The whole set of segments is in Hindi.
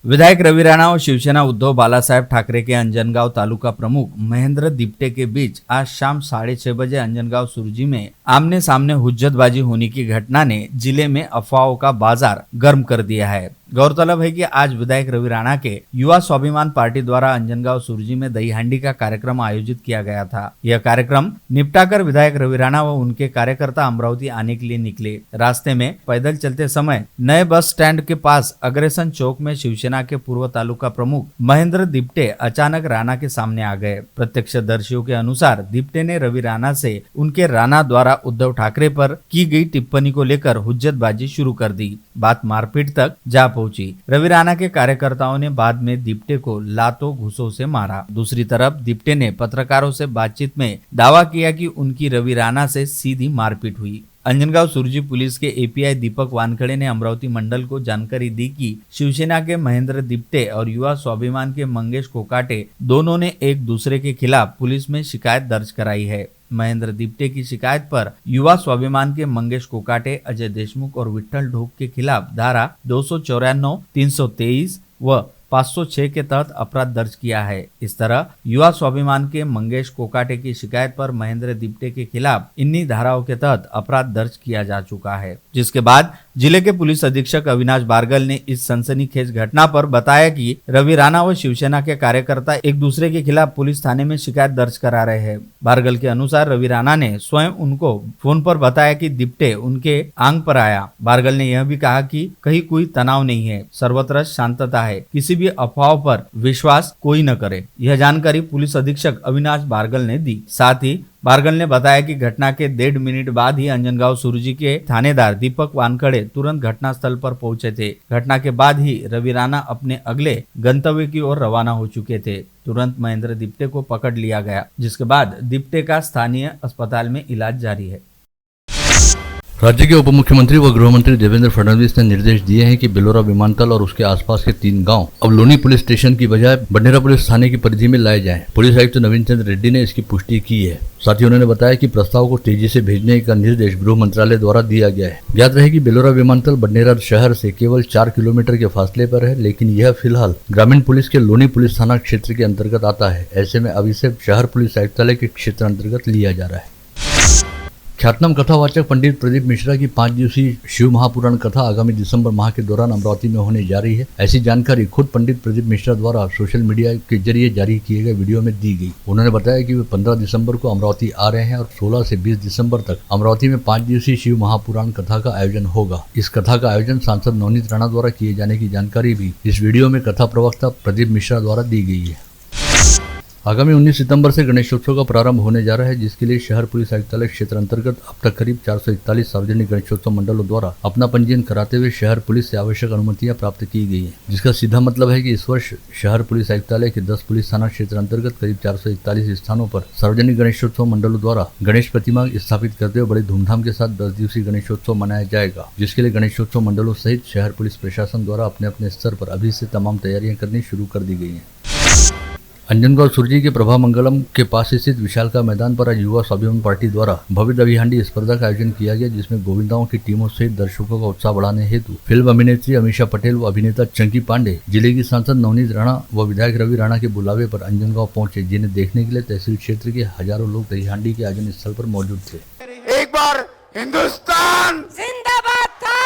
विधायक रवि राणा और शिवसेना उद्धव बालासाहेब ठाकरे के अंजनगांव तालुका प्रमुख महेंद्र दिप्टे के बीच आज शाम 6:30 बजे अंजनगांव सुरजी में आमने सामने हुज्जतबाजी होने की घटना ने जिले में अफवाहों का बाजार गर्म कर दिया है। गौरतलब है कि आज विधायक रवि राणा के युवा स्वाभिमान पार्टी द्वारा अंजनगांव सुरजी में दही हांडी का कार्यक्रम आयोजित किया गया था। यह कार्यक्रम निपटाकर विधायक रवि राणा व उनके कार्यकर्ता अमरावती आने के लिए निकले। रास्ते में पैदल चलते समय नए बस स्टैंड के पास अग्रसेन चौक में शिवसेना के पूर्व तालुका प्रमुख महेंद्र दिप्टे अचानक राणा के सामने आ गए। प्रत्यक्षदर्शियों के अनुसार दिप्टे ने रवि राणा से उनके राणा द्वारा उद्धव ठाकरे पर की गई टिप्पणी को लेकर हुज्जतबाजी शुरू कर दी। बात मारपीट तक जा पहुंची। रवि राणा के कार्यकर्ताओं ने बाद में दिप्टे को लातों घूसों से मारा। दूसरी तरफ दिप्टे ने पत्रकारों से बातचीत में दावा किया कि उनकी रवि राणा से सीधी मारपीट हुई। अंजनगांव सुरजी पुलिस के एपीआई दीपक वानखड़े ने अमरावती मंडल को जानकारी दी कि शिवसेना के महेंद्र दिप्टे और युवा स्वाभिमान के मंगेश कोकाटे दोनों ने एक दूसरे के खिलाफ पुलिस में शिकायत दर्ज कराई है। महेंद्र दिप्टे की शिकायत पर युवा स्वाभिमान के मंगेश कोकाटे, अजय देशमुख और विठ्ठल ढोक के खिलाफ धारा 294, 323 व 506 के तहत अपराध दर्ज किया है। इस तरह युवा स्वाभिमान के मंगेश कोकाटे की शिकायत पर महेंद्र दिप्टे के खिलाफ इन्हीं धाराओं के तहत अपराध दर्ज किया जा चुका है। जिसके बाद जिले के पुलिस अधीक्षक अविनाश बारगल ने इस सनसनीखेज घटना पर बताया कि रवि राणा व शिवसेना के कार्यकर्ता एक दूसरे के खिलाफ पुलिस थाने में शिकायत दर्ज करा रहे हैं। बारगल के अनुसार रवि राणा ने स्वयं उनको फोन पर बताया कि दिप्टे उनके आंग पर आया। बारगल ने यह भी कहा कि कहीं कोई तनाव नहीं है, सर्वत्र शांतता है, किसी भी अफवाह पर विश्वास कोई न करे। यह जानकारी पुलिस अधीक्षक अविनाश बारगल ने दी। साथ ही बारगल ने बताया कि घटना के 1.5 मिनट बाद ही अंजनगांव सुरजी के थानेदार दीपक वानखड़े तुरंत घटनास्थल पर पहुंचे थे। घटना के बाद ही रवि राणा अपने अगले गंतव्य की ओर रवाना हो चुके थे। तुरंत महेंद्र दिप्टे को पकड़ लिया गया, जिसके बाद दिप्टे का स्थानीय अस्पताल में इलाज जारी है। राज्य के उप मुख्यमंत्री व गृह मंत्री देवेंद्र फडणवीस ने निर्देश दिए हैं कि बेलोरा विमानतल और उसके आसपास के 3 गांव अब लोनी पुलिस स्टेशन की बजाय बडनेरा पुलिस थाने की परिधि में लाए जाएं। पुलिस आयुक्त नवीन चंद्र रेड्डी ने इसकी पुष्टि की है। साथ ही उन्होंने बताया कि प्रस्ताव को तेजी से भेजने का निर्देश गृह मंत्रालय द्वारा दिया गया है। ज्ञात रहे कि बेलोरा विमानतल बडनेरा शहर से केवल 4 किलोमीटर के फासले पर है, लेकिन यह फिलहाल ग्रामीण पुलिस के लोनी पुलिस थाना क्षेत्र के अंतर्गत आता है। ऐसे में अब इसे शहर पुलिस आयुक्तालय के क्षेत्र अंतर्गत लिया जा रहा है। ख्यातनाम कथावाचक पंडित प्रदीप मिश्रा की 5 दिवसीय शिव महापुराण कथा आगामी दिसंबर माह के दौरान अमरावती में होने जा रही है। ऐसी जानकारी खुद पंडित प्रदीप मिश्रा द्वारा सोशल मीडिया के जरिए जारी किए गए वीडियो में दी गई। उन्होंने बताया कि वे 15 दिसंबर को अमरावती आ रहे हैं और 16 से 20 दिसंबर तक अमरावती में 5 दिवसीय शिव महापुराण कथा का आयोजन होगा। इस कथा का आयोजन सांसद नवनीत राणा द्वारा किए जाने की जानकारी भी इस वीडियो में कथा प्रवक्ता प्रदीप मिश्रा द्वारा दी गई है। आगामी 19 सितंबर से गणेशोत्सव का प्रारंभ होने जा रहा है, जिसके लिए शहर पुलिस आयुक्तालय क्षेत्र अंतर्गत अब तक करीब 441 सार्वजनिक गणेशोत्सव मंडलों द्वारा अपना पंजीयन कराते हुए शहर पुलिस से आवश्यक अनुमतियां प्राप्त की गई हैं, जिसका सीधा मतलब है कि इस वर्ष शहर पुलिस आयुक्तालय के 10 पुलिस थाना क्षेत्र अंतर्गत करीब 441 स्थानों पर सार्वजनिक गणेशोत्सव मंडलों द्वारा गणेश प्रतिमा स्थापित करते हुए बड़े धूमधाम के साथ 10 दिवसीय गणेशोत्सव मनाया जाएगा, जिसके लिए गणेशोत्सव मंडलों सहित शहर पुलिस प्रशासन द्वारा अपने अपने स्तर पर अभी से तमाम तैयारियां करनी शुरू कर दी गई है। अंजनगांव सुरजी के प्रभा मंगलम के पास स्थित विशालकाय मैदान पर आज युवा स्वाभिमान पार्टी द्वारा भव्य दही हांडी स्पर्धा का आयोजन किया गया, जिसमें गोविंदाओं की टीमों सहित दर्शकों का उत्साह बढ़ाने हेतु फिल्म अभिनेत्री अमीषा पटेल व अभिनेता चंकी पांडे, जिले की सांसद नवनीत राणा व विधायक रवि राणा के बुलावे पर अंजनगांव पहुंचे, जिन्हें देखने के लिए तहसील क्षेत्र के हजारों लोग दही हांडी के आयोजन स्थल पर मौजूद थे। एक बार हिंदुस्तान जिंदाबाद था,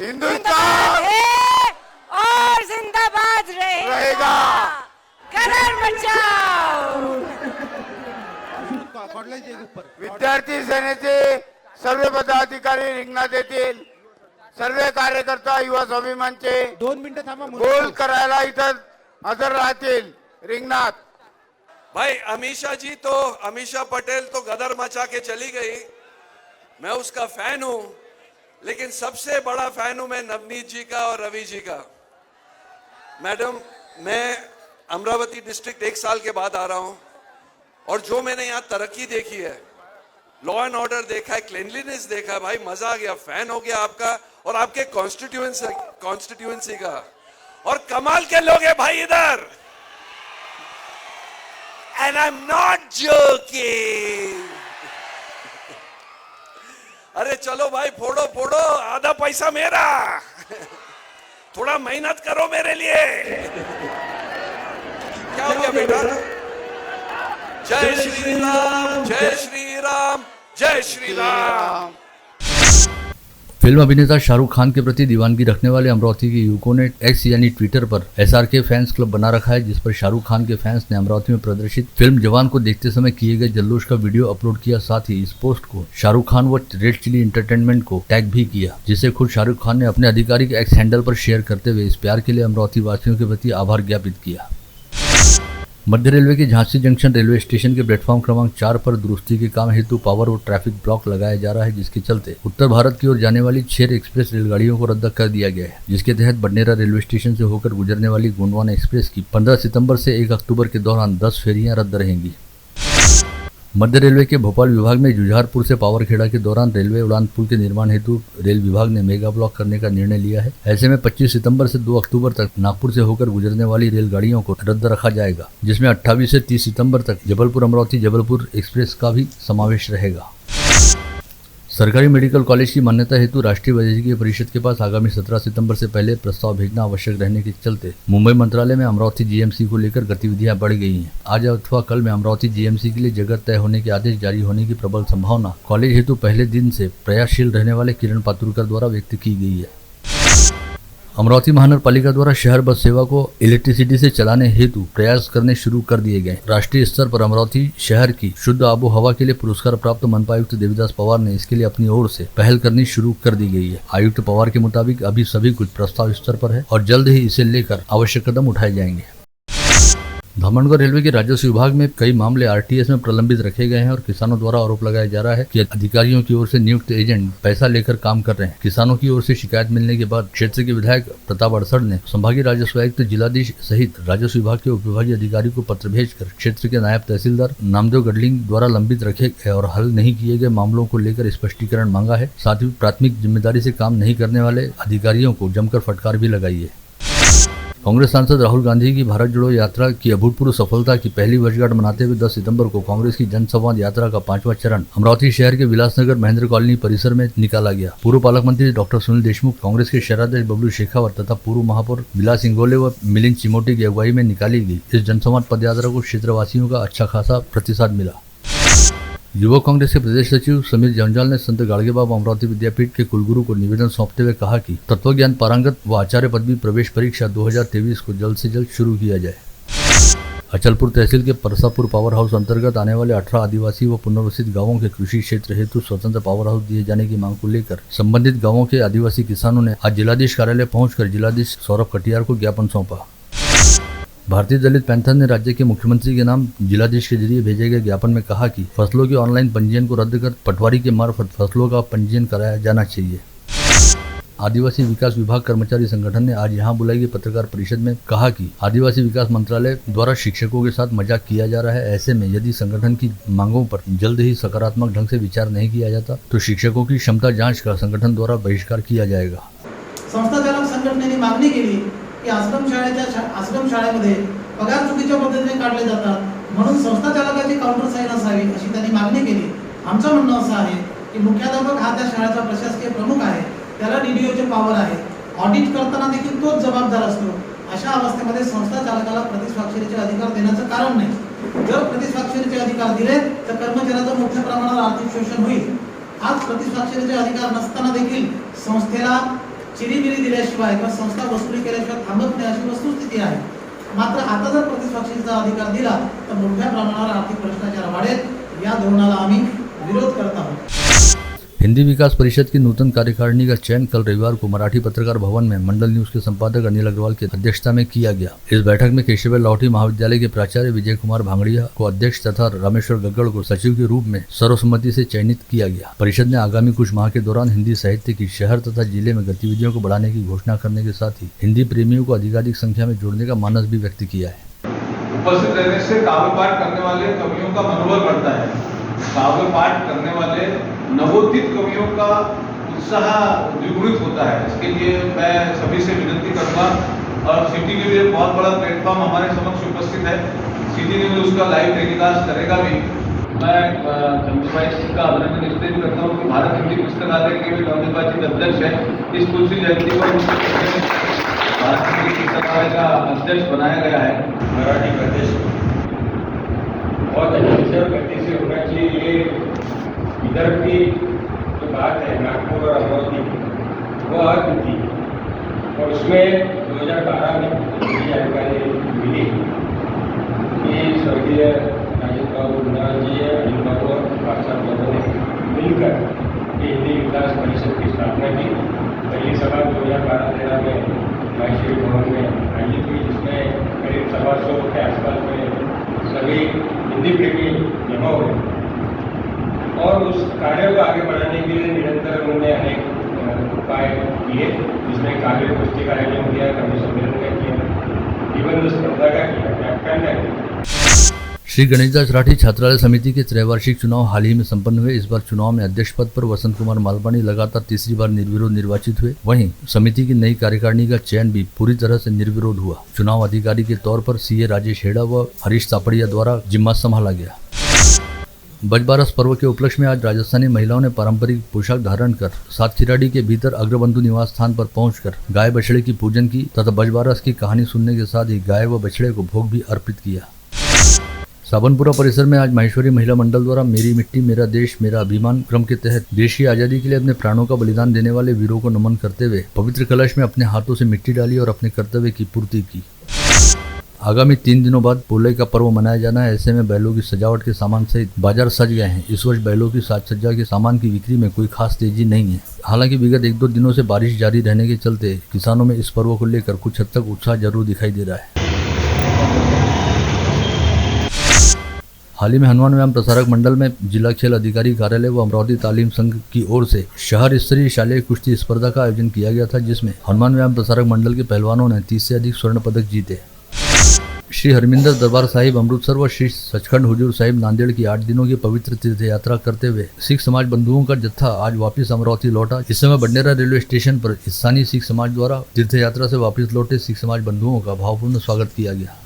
हिंदुस्तान है और जिंदाबाद रहेगा। कलर बचाओ। विद्यार्थी सेनेचे सर्व पदाधिकारी रिंगणात येतील। सर्व कार्यकर्ता युवा स्वाभिमानचे 2 मिनिटं थांबा। गोल करायला इथं हजर राहतील रिंगणात। भाई अमीषा पटेल तो गदर मचा के चली गई। मैं उसका फैन हूं, लेकिन सबसे बड़ा फैन हूं मैं नवनीत जी का और रवि जी का। मैडम, मैं अमरावती डिस्ट्रिक्ट 1 साल के बाद आ रहा हूं और जो मैंने यहाँ तरक्की देखी है, लॉ एंड ऑर्डर देखा है, क्लीनलीनेस देखा है, भाई मजा आ गया। फैन हो गया आपका और आपके कॉन्स्टिट्यूएंसी का। और कमाल के लोग हैं भाई इधर, and I am not joking. अरे चलो भाई, फोड़ो फोड़ो, आधा पैसा मेरा। थोड़ा मेहनत करो मेरे लिए। क्या हो गया बेटा? जय श्री राम, जय श्री राम, जय श्री राम। फिल्म अभिनेता शाहरुख खान के प्रति दीवानगी रखने वाले अमरावती के युवकों ने एक्स यानी ट्विटर पर SRK फैंस क्लब बना रखा है, जिस पर शाहरुख खान के फैंस ने अमरावती में प्रदर्शित फिल्म जवान को देखते समय किए गए जल्लोष का वीडियो अपलोड किया। साथ ही इस पोस्ट को शाहरुख खान व रेड चिली एंटरटेनमेंट को टैग भी किया, जिसे खुद शाहरुख खान ने अपने आधिकारिक एक्स हैंडल पर शेयर करते हुए इस प्यार के लिए अमरावती वासियों के प्रति आभार ज्ञापित किया। मध्य रेलवे के झांसी जंक्शन रेलवे स्टेशन के प्लेटफॉर्म क्रमांक 4 पर दुरुस्ती के काम हेतु पावर और ट्रैफिक ब्लॉक लगाया जा रहा है, जिसके चलते उत्तर भारत की ओर जाने वाली 6 एक्सप्रेस रेलगाड़ियों को रद्द कर दिया गया है, जिसके तहत बडनेरा रेलवे स्टेशन से होकर गुजरने वाली गोंडवाना एक्सप्रेस की 15 सितंबर से 1 अक्टूबर के दौरान 10 फेरियां रद्द रहेंगी। मध्य रेलवे के भोपाल विभाग में जुझारपुर से पावरखेड़ा के दौरान रेलवे उड़ान पुल के निर्माण हेतु रेल विभाग ने मेगा ब्लॉक करने का निर्णय लिया है। ऐसे में 25 सितंबर से 2 अक्टूबर तक नागपुर से होकर गुजरने वाली रेलगाड़ियों को रद्द रखा जाएगा, जिसमें 28 से 30 सितंबर तक जबलपुर अमरावती जबलपुर एक्सप्रेस का भी समावेश रहेगा। सरकारी मेडिकल कॉलेज की मान्यता हेतु राष्ट्रीय वैद्यकीय परिषद के पास आगामी 17 सितंबर से पहले प्रस्ताव भेजना आवश्यक रहने के चलते मुंबई मंत्रालय में अमरावती GMC को लेकर गतिविधियां बढ़ गई हैं। आज अथवा कल में अमरावती GMC के लिए जगह तय होने के आदेश जारी होने की प्रबल संभावना कॉलेज हेतु पहले दिन से प्रयासशील रहने वाले किरण पातुरकर द्वारा व्यक्त की गई है। अमरावती महानगर पालिका द्वारा शहर बस सेवा को इलेक्ट्रिसिटी से चलाने हेतु प्रयास करने शुरू कर दिए गए। राष्ट्रीय स्तर पर अमरावती शहर की शुद्ध आबो हवा के लिए पुरस्कार प्राप्त मनपायुक्त देवीदास पवार ने इसके लिए अपनी ओर से पहल करनी शुरू कर दी गई है। आयुक्त पवार के मुताबिक अभी सभी कुछ प्रस्ताव स्तर पर है और जल्द ही इसे लेकर आवश्यक कदम उठाए जाएंगे। धामनगढ़ रेलवे के राजस्व विभाग में कई मामले RTS में प्रलंबित रखे गए हैं और किसानों द्वारा आरोप लगाया जा रहा है कि अधिकारियों की ओर से नियुक्त एजेंट पैसा लेकर काम कर रहे हैं। किसानों की ओर से शिकायत मिलने के बाद क्षेत्र के विधायक प्रताप अड़सड़ ने संभागीय राजस्व आयुक्त जिलाधीश सहित राजस्व विभाग के उपविभागीय अधिकारी को पत्र भेजकर क्षेत्र के नायब तहसीलदार नामदेव गडलिंग द्वारा लंबित रखे गए और हल नहीं किए गए मामलों को लेकर स्पष्टीकरण मांगा है। साथ ही प्राथमिक जिम्मेदारी से काम नहीं करने वाले अधिकारियों को जमकर फटकार भी लगाई है। कांग्रेस सांसद राहुल गांधी की भारत जोड़ो यात्रा की अभूतपूर्व सफलता की पहली वर्षगांठ मनाते हुए 10 सितंबर को कांग्रेस की जनसंवाद यात्रा का 5वां चरण अमरावती शहर के विलासनगर महेंद्र कॉलोनी परिसर में निकाला गया। पूर्व पालक मंत्री डॉक्टर सुनील देशमुख, कांग्रेस के शहराध्यक्ष बबलू शेखावत तथा पूर्व महापौर विलास इंगोले व मिलिंद चिमोटी की अगुवाई में निकाली गई। इस जनसंवाद पदयात्रा को क्षेत्रवासियों का अच्छा खासा प्रतिसाद मिला। युवक कांग्रेस के प्रदेश सचिव समीर जंजाल ने संत गाड़गेबाबा अमरावती विद्यापीठ के कुलगुरु को निवेदन सौंपते हुए कहा कि तत्वज्ञान पारंगत व आचार्य पदवी प्रवेश परीक्षा 2023 को जल्द से जल्द शुरू किया जाए। अचलपुर तहसील के परसापुर पावर हाउस अंतर्गत आने वाले 18 आदिवासी व पुनर्वसित गांवों के कृषि क्षेत्र हेतु स्वतंत्र पावर हाउस दिए जाने की मांग को लेकर संबंधित गांवों के आदिवासी किसानों ने आज जिलाधीश कार्यालय पहुंचकर जिलाधीश सौरभ कटियार को ज्ञापन सौंपा। भारतीय दलित पैंथर ने राज्य के मुख्यमंत्री के नाम जिलाधीश के जरिए भेजे गए ज्ञापन में कहा कि फसलों के ऑनलाइन पंजीयन को रद्द कर पटवारी के मार्फत फसलों का पंजीयन कराया जाना चाहिए। आदिवासी विकास विभाग कर्मचारी संगठन ने आज यहां बुलाई गई पत्रकार परिषद में कहा कि आदिवासी विकास मंत्रालय द्वारा शिक्षकों के साथ मजाक किया जा रहा है। ऐसे में यदि संगठन की मांगों पर जल्द ही सकारात्मक ढंग से विचार नहीं किया जाता तो शिक्षकों की क्षमता जाँच का संगठन द्वारा बहिष्कार किया जाएगा। संस्था चालक संघटनेने मागणी केली की आश्रम शाळेमध्ये पगार चुकीच्या पद्धतीने काढले जातात, म्हणून संस्था चालकाची काउंटर साईन असावी अशी त्यांनी मागणी केली। आमचं म्हणणं असं आहे की मुख्याध्यापक हा त्या शाळेचा प्रशासकीय प्रमुख आहे, त्याला DDOचे पॉवर आहे, ऑडिट करताना देखील तोच जबाबदार असतो। अशा अवस्थेमध्ये संस्था चालकाला प्रतिस्वाक्षरीचे अधिकार देण्याचं कारण नाही। जर प्रतिस्वाक्षरीचे अधिकार दिले तर कर्मचाऱ्याचं मोठ्या प्रमाणावर आर्थिक शोषण होईल। आज प्रतिस्वाक्षरीचे अधिकार नसताना देखील संस्थेला चिरीमिरी दिल्याशिवाय किंवा संस्था वसुली केल्याशिवाय थांबत नाही अशी वस्तुस्थिती आहे। मात्र आता जर प्रतिस्वाक्षरीचा अधिकार दिला तर मोठ्या प्रमाणावर आर्थिक भ्रष्टाचार वाढेल। या धोरणाला आम्ही विरोध करत आहोत। हिंदी विकास परिषद की नूतन कार्यकारिणी का चयन कल रविवार को मराठी पत्रकार भवन में मंडल न्यूज के संपादक अनिल अग्रवाल की अध्यक्षता में किया गया। इस बैठक में केशव लाहौटी महाविद्यालय के प्राचार्य विजय कुमार भांगड़िया को अध्यक्ष तथा रामेश्वर गग्गड़ को सचिव के रूप में सर्वसम्मति से चयनित किया गया। परिषद ने आगामी कुछ माह के दौरान हिंदी साहित्य की शहर तथा जिले में गतिविधियों को बढ़ाने की घोषणा करने के साथ ही हिंदी प्रेमियों को अधिकाधिक संख्या में जोड़ने का मानस भी व्यक्त किया है। उपस्थित रहने से काव्य पाठ करने वाले कवियों का मनोबल बढ़ता है। काव्य पाठ करने वाले नवोदित कवियों का उत्साह द्विगुणित होता है। इसके लिए मैं सभी से विनती करूंगा और सिटी के लिए बहुत बड़ा प्लेटफॉर्म हमारे समक्ष उपस्थित है। सिटी न्यूज उसका लाइव टेलीकास्ट करेगा भी। मैं चंद्रभाई सिंह का अभिनंदन इसलिए भी करता हूँ कि भारत हिंदी पुस्तकालय के भी नवनिर्वाचित अध्यक्ष है। इस तुलसी जयंती पर राष्ट्रपति शिक्षक का अध्यक्ष बनाया गया है। मराठी प्रदेश बहुत अच्छे से और गति से होना चाहिए। ये इधर की जो बात है नागपुर और अमरावती वो आज थी और उसमें 2012 में मुझे जानकारी मिली कि स्वर्गीय राजेंद्र बाबू जी अनिल बाबू और पार्षद लोगों ने मिलकर ये हिंदी विकास परिषद की स्थापना की। पहली सभा 2012-13 में माहेश्वरी भवन में आयोजित हुई, जिसमें करीब 125 के आसपास में सभी हिंदी प्रेमी जमा हुए और उस कार्य को आगे बढ़ाने के लिए निरंतर उन्होंने अनेक उपाय किए, जिसमें काव्य पुस्तिक का आयोजन किया, कवि सम्मेलन का किया, निबंध स्पर्धा का किया, व्याख्यान का किया। श्री गणेशदास राठी छात्रालय समिति के त्रैवार्षिक चुनाव हाल ही में संपन्न हुए। इस बार चुनाव में अध्यक्ष पद पर वसंत कुमार मालवानी लगातार तीसरी बार निर्विरोध निर्वाचित हुए। वहीं समिति की नई कार्यकारिणी का चयन भी पूरी तरह से निर्विरोध हुआ। चुनाव अधिकारी के तौर पर सीए राजेश हेड़ा व हरीश सापड़िया द्वारा जिम्मा संभाला गया। बजबारस पर्व के उपलक्ष्य में आज राजस्थानी महिलाओं ने पारंपरिक पोशाक धारण कर सातखिराड़ी के भीतर अग्रबंधु निवास स्थान पर पहुंचकर गाय बछड़े की पूजन की तथा बजबारस की कहानी सुनने के साथ ही गाय व बछड़े को भोग भी अर्पित किया। साबनपुरा परिसर में आज माहेश्वरी महिला मंडल द्वारा मेरी मिट्टी मेरा देश मेरा अभिमान क्रम के तहत देश की आजादी के लिए अपने प्राणों का बलिदान देने वाले वीरों को नमन करते हुए पवित्र कलश में अपने हाथों से मिट्टी डाली और अपने कर्तव्य की पूर्ति की। आगामी 3 दिनों बाद पोले का पर्व मनाया जाना है। ऐसे में बैलों की सजावट के सामान सहित बाजार सज गए हैं। इस वर्ष बैलों की साज सज्जा के सामान की बिक्री में कोई खास तेजी नहीं है। हालांकि विगत 1-2 दिनों से बारिश जारी रहने के चलते किसानों में इस पर्व को लेकर कुछ हद तक उत्साह जरूर दिखाई दे रहा है। हाल ही में हनुमान व्यायाम प्रसारक मंडल में जिला खेल अधिकारी कार्यालय व अमरावती तालीम संघ की ओर से शहर स्तरीय शालेय कुश्ती स्पर्धा का आयोजन किया गया था, जिसमें हनुमान व्यायाम प्रसारक मंडल के पहलवानों ने 30 से अधिक स्वर्ण पदक जीते। श्री हरमिंदर दरबार साहिब अमृतसर व श्री सचखंड हुजूर साहिब नांदेड़ की 8 दिनों की पवित्र तीर्थ यात्रा करते हुए सिख समाज बंधुओं का जत्था आज वापस अमरावती लौटा। इस समय बडनेरा रेलवे स्टेशन पर स्थानीय सिख समाज द्वारा तीर्थ यात्रा से वापस लौटे सिख समाज बंधुओं का भावपूर्ण स्वागत किया गया।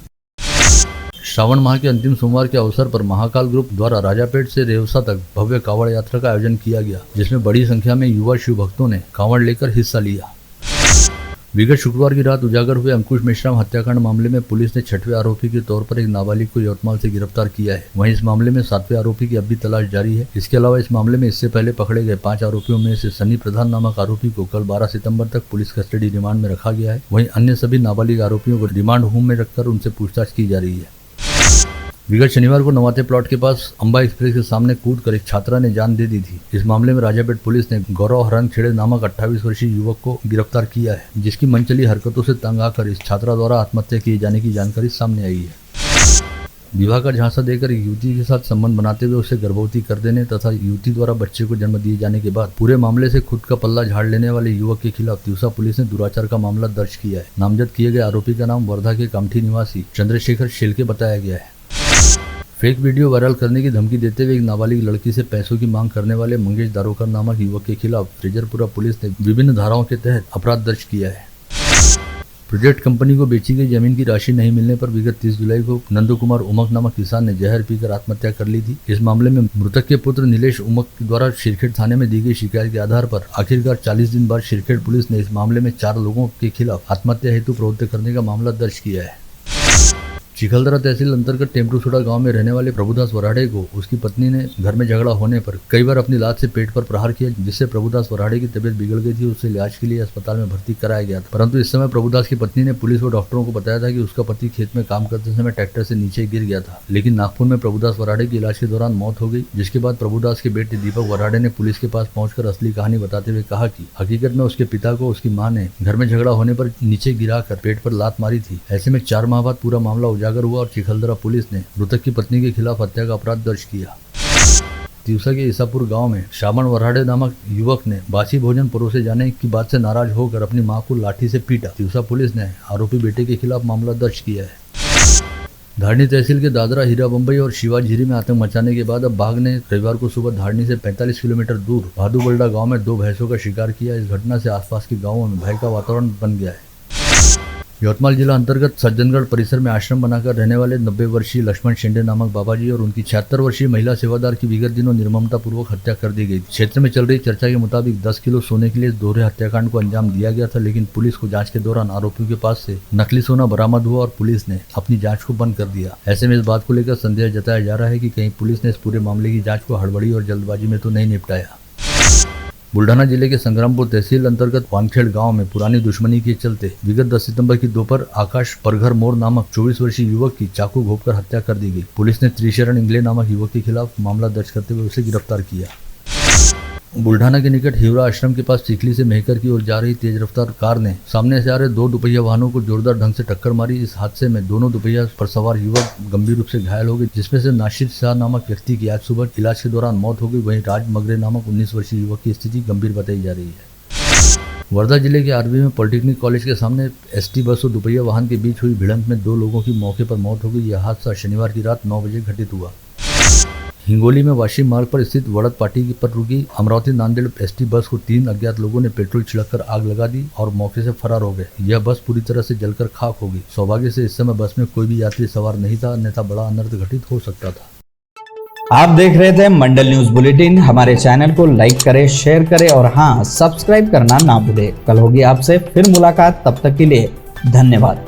श्रावण माह के अंतिम सोमवार के अवसर पर महाकाल ग्रुप द्वारा राजापेट से रेवसा तक भव्य कांवड़ यात्रा का आयोजन किया गया, जिसमें बड़ी संख्या में युवा शिव भक्तों ने कांवड़ लेकर हिस्सा लिया। विगत शुक्रवार की रात उजागर हुए अंकुश मेश्राम हत्याकांड मामले में पुलिस ने 6वें आरोपी के तौर पर एक नाबालिग को यवतमाल से गिरफ्तार किया है। वहीं इस मामले में 7वें आरोपी की अब भी तलाश जारी है। इसके अलावा इस मामले में इससे पहले पकड़े गए 5 आरोपियों में से सनी प्रधान नामक आरोपी को कल 12 सितंबर तक पुलिस कस्टडी रिमांड में रखा गया है। वहीं अन्य सभी नाबालिग आरोपियों को रिमांड होम में रखकर उनसे पूछताछ की जा रही है। विगत शनिवार को नवाते प्लॉट के पास अंबा एक्सप्रेस के सामने कूदकर एक छात्रा ने जान दे दी थी। इस मामले में राजापेट पुलिस ने गौरव हरण खेड़े नामक 28 वर्षीय युवक को गिरफ्तार किया है, जिसकी मनचली हरकतों से तंग आकर इस छात्रा द्वारा आत्महत्या किए जाने की जानकारी सामने आई है। विवाह का झांसा देकर एक युवती के साथ संबंध बनाते हुए उसे गर्भवती कर देने तथा युवती द्वारा बच्चे को जन्म दिए जाने के बाद पूरे मामले से खुद का पल्ला झाड़ लेने वाले युवक के खिलाफ तिवसा पुलिस ने दुराचार का मामला दर्ज किया है। नामजद किए गए आरोपी का नाम वर्धा के कामठी निवासी चंद्रशेखर शेलके बताया गया है। फेक वीडियो वायरल करने की धमकी देते हुए एक नाबालिग लड़की से पैसों की मांग करने वाले मंगेश दारोकर नामक युवक के खिलाफ फ्रेजरपुरा पुलिस ने विभिन्न धाराओं के तहत अपराध दर्ज किया है। प्रोजेक्ट कंपनी को बेची गई जमीन की राशि नहीं मिलने पर विगत 30 जुलाई को नंदू कुमार उमक नामक किसान ने जहर पीकर आत्महत्या कर ली थी। इस मामले में मृतक के पुत्र नीलेश उमक द्वारा शिरखेड़ थाने में दी गई शिकायत के आधार पर आखिरकार 40 दिन बाद शिरखेड़ पुलिस ने इस मामले में 4 लोगों के खिलाफ आत्महत्या हेतु प्रवृत्त करने का मामला दर्ज किया है। चिखलदरा तहसील अंतर्गत टेम्परूसुड़ा गांव में रहने वाले प्रभुदास वराड़े को उसकी पत्नी ने घर में झगड़ा होने पर कई बार अपनी लात से पेट पर प्रहार किया, जिससे प्रभुदास वराड़े की तबीयत बिगड़ गई थी। उसे इलाज के लिए अस्पताल में भर्ती कराया गया था, परंतु इस समय प्रभुदास की पत्नी ने पुलिस व डॉक्टरों को बताया था कि उसका पति खेत में काम करते समय ट्रैक्टर से नीचे गिर गया था। लेकिन नागपुर में प्रभुदास वराड़े की इलाज के दौरान मौत हो गई, जिसके बाद प्रभुदास के बेटे दीपक वराड़े ने पुलिस के पास पहुंचकर असली कहानी बताते हुए कहा कि हकीकत में उसके पिता को उसकी मां ने घर में झगड़ा होने पर नीचे गिराकर पेट पर लात मारी थी। ऐसे में 4 माह बाद पूरा मामला उजागर हुआ और चिखलदरा पुलिस ने मृतक की पत्नी के खिलाफ हत्या का अपराध दर्ज किया। तिवसा के ईसापुर गांव में श्रावण वराड़े नामक युवक ने बासी भोजन परोसे जाने की बात से नाराज होकर अपनी मां को लाठी से पीटा। तिवसा पुलिस ने आरोपी बेटे के खिलाफ मामला दर्ज किया है। धारनी तहसील के दादरा, हीरा बम्बई और शिवाझीरी में आतंक मचाने के बाद अब बाघ ने रविवार को सुबह धारनी से 45 किलोमीटर दूर भादुबल्डा गांव में 2 भैंसों का शिकार किया। इस घटना से आसपास के गांवों में भय का वातावरण बन गया है। यवतमाल जिला अंतर्गत सज्जनगढ़ परिसर में आश्रम बनाकर रहने वाले 90 वर्षीय लक्ष्मण शेंडे नामक बाबाजी और उनकी 76 वर्षीय महिला सेवादार की विगत दिनों निर्ममता पूर्वक हत्या कर दी गई। क्षेत्र में चल रही चर्चा के मुताबिक 10 किलो सोने के लिए इस दोहरे हत्याकांड को अंजाम दिया गया था, लेकिन पुलिस को जांच के दौरान आरोपियों के पास से नकली सोना बरामद हुआ और पुलिस ने अपनी जाँच को बंद कर दिया। ऐसे में इस बात को लेकर संदेह जताया जा रहा है कि कहीं पुलिस ने इस पूरे मामले की जाँच को हड़बड़ी और जल्दबाजी में तो नहीं निपटाया। बुल्ढाना जिले के संग्रामपुर तहसील अंतर्गत वानखेड़ गांव में पुरानी दुश्मनी के चलते विगत 10 सितंबर की दोपहर आकाश परघर मोर नामक 24 वर्षीय युवक की चाकू घोंपकर हत्या कर दी गई। पुलिस ने त्रिशरण इंगले नामक युवक के खिलाफ मामला दर्ज करते हुए उसे गिरफ्तार किया। बुल्ढाना के निकट हिवरा आश्रम के पास चिखली से मेहकर की ओर जा रही तेज रफ्तार कार ने सामने से आ रहे 2 दुपहिया वाहनों को जोरदार ढंग से टक्कर मारी। इस हादसे में दोनों दुपहिया पर सवार युवक गंभीर रूप से घायल हो गए, जिसमें से नाशिद शाह नामक व्यक्ति की आज सुबह इलाज के दौरान मौत हो गई। वहीं राज मगरे नामक 19 वर्षीय युवक की स्थिति गंभीर बताई जा रही है। वर्धा जिले के आरबी में पॉलिटेक्निक कॉलेज के सामने एसटी बस और दुपहिया वाहन के बीच हुई भिड़ंत में 2 लोगों की मौके पर मौत हो गई। यह हादसा शनिवार की रात 9 बजे घटित हुआ। हिंगोली में वाशिम मार्ग पर स्थित वड़द पाटी पर रुकी अमरावती नांदेड़ एसटी बस को 3 अज्ञात लोगों ने पेट्रोल छिड़ककर आग लगा दी और मौके से फरार हो गए। यह बस पूरी तरह से जलकर खाक हो गई। सौभाग्य से इस समय बस में कोई भी यात्री सवार नहीं था, अन्यथा बड़ा अनर्थ घटित हो सकता था। आप देख रहे थे मंडल न्यूज बुलेटिन। हमारे चैनल को लाइक करें, शेयर करें और हाँ, सब्सक्राइब करना ना भूलें। कल होगी आपसे फिर मुलाकात, तब तक के लिए धन्यवाद।